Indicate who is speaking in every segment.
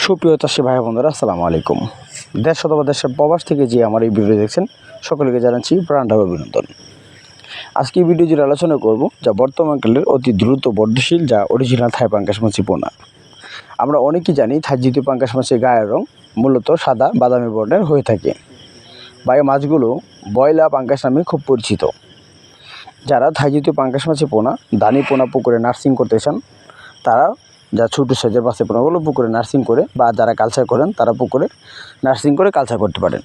Speaker 1: সুপ্রিয় চাষি ভাই বোনেরা, আসসালামু আলাইকুম। দেশ অথবা দেশের প্রবাস থেকে যে আমার এই ভিডিও দেখছেন সকলকে জানাচ্ছি প্রাণঢাল অভিনন্দন। আজকে এই ভিডিও জুড়ে আলোচনা করব যা বর্তমানকালের অতি দ্রুত বর্ধনশীল যা অরিজিনাল থাই পাঙ্গাস মাছি পোনা। আমরা অনেকেই জানি থাই জাতীয় পাঙ্গাস মাছের গায়ের রং মূলত সাদা বাদামি বর্ণের হয়ে থাকে বা এই মাছগুলো বয়লা পাঙ্গাস নামে খুব পরিচিত। যারা থাই জাতীয় পাঙ্গাস মাছি পোনা দানি পোনা পুকুরে নার্সিং করতে চান তারা যা ছোটো সাইজের মাছের পোনাগুলো পুকুরে নার্সিং করে বা যারা কালচার করেন তারা পুকুরে নার্সিং করে কালচার করতে পারেন।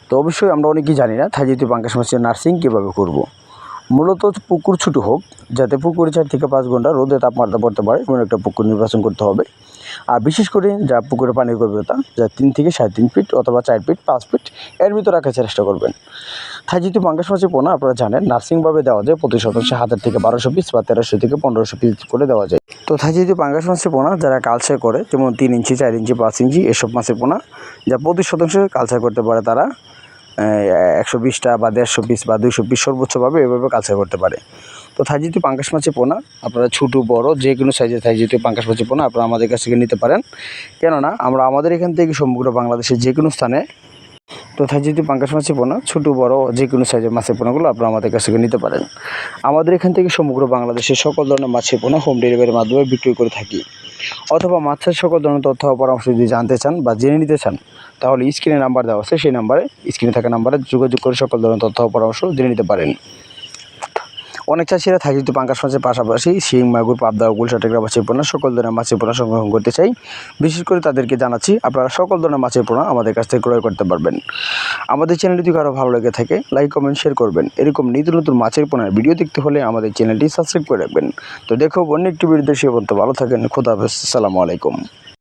Speaker 1: তো অবশ্যই আমরা অনেকেই জানি না থাই জাতীয় পাঙ্গাস মাছের নার্সিং কীভাবে করব। মূলত পুকুর ছোটো হোক, যাতে পুকুরে 4 থেকে 5 ঘন্টা রোদে তাপমাত্রা পড়তে পারে এমন একটা পুকুর নির্বাচন করতে হবে। আর বিশেষ করে যা পুকুরে পানির গভীরতা যা 3 থেকে 3.5 ফিট অথবা 4 ফিট 5 ফিট এর ভিতরে রাখার চেষ্টা করবেন। থাই জাতীয় পাঙ্গাস মাছের পোনা আপনারা জানেন নার্সিংভাবে দেওয়া যায়, প্রতি শতাংশে 1000 থেকে 1200 পিস বা 1300 থেকে 1500 পিস করে দেওয়া যায়। তো থাই জাতীয় পাঙ্গাস মাছের পোনা যারা কালচার করে, যেমন 3 ইঞ্চি 4 ইঞ্চি 5 ইঞ্চি এসব মাছের পোনা যা প্রতি শতাংশে কালচার করতে পারে, তারা 120টা বা 150 পিস বা 200 পিস সর্বোচ্চভাবে এভাবে কালচার করতে পারে। তো থাই জাতীয় পাঙ্গাস মাছের পোনা আপনারা ছোটো বড় যে কোনো সাইজের থাই জাতীয় পাঙ্গাস মাছের পোনা আপনারা আমাদের কাছ থেকে নিতে পারেন। কেননা আমরা আমাদের এখান থেকে সমগ্র বাংলাদেশের যে কোনো স্থানে তো থাই জাতীয় পাঙ্গাস মাছের পোনা ছোটো বড় যে কোনো সাইজের মাছের পোনাগুলো আপনারা আমাদের কাছ থেকে নিতে পারেন। আমাদের এখান থেকে সমগ্র বাংলাদেশের সকল ধরনের মাছের পোনা হোম ডেলিভারির মাধ্যমে বিক্রি করে থাকি। অথবা মাছের সকল ধরনের তথ্য পরামর্শ যদি জানতে চান বা জেনে নিতে চান তাহলে স্ক্রিনে নাম্বার দেওয়া আছে, সেই নাম্বারে স্ক্রিনে থাকা নাম্বারে যোগাযোগ করে সকল ধরনের তথ্য পরামর্শ জেনে নিতে পারেন। অনেক চাষিরা থাই জাতীয় পাঙ্গাস মাছের পাশাপাশি শিং, মাগুর, পাবদা, গুলশা, টেকরা মাছের পোনা সকল ধরনের মাছের পোনা সংগ্রহ করতে চাই। বিশেষ করে তাদেরকে জানাচ্ছি আপনারা সকল ধরনের মাছের পোনা আমাদের কাছ থেকে ক্রয় করতে পারবেন। আমাদের চ্যানেলটি যদি কারো ভালো লেগে থাকে লাইক কমেন্ট শেয়ার করবেন। এরকম নিত্য নতুন মাছের পোনার ভিডিও দেখতে হলে আমাদের চ্যানেলটি সাবস্ক্রাইব করে রাখবেন। তো দেখো অন্য একটি ভিডিওতে সে পর্যন্ত ভালো থাকেন। খোদা হাফেজ, আসসালামু আলাইকুম।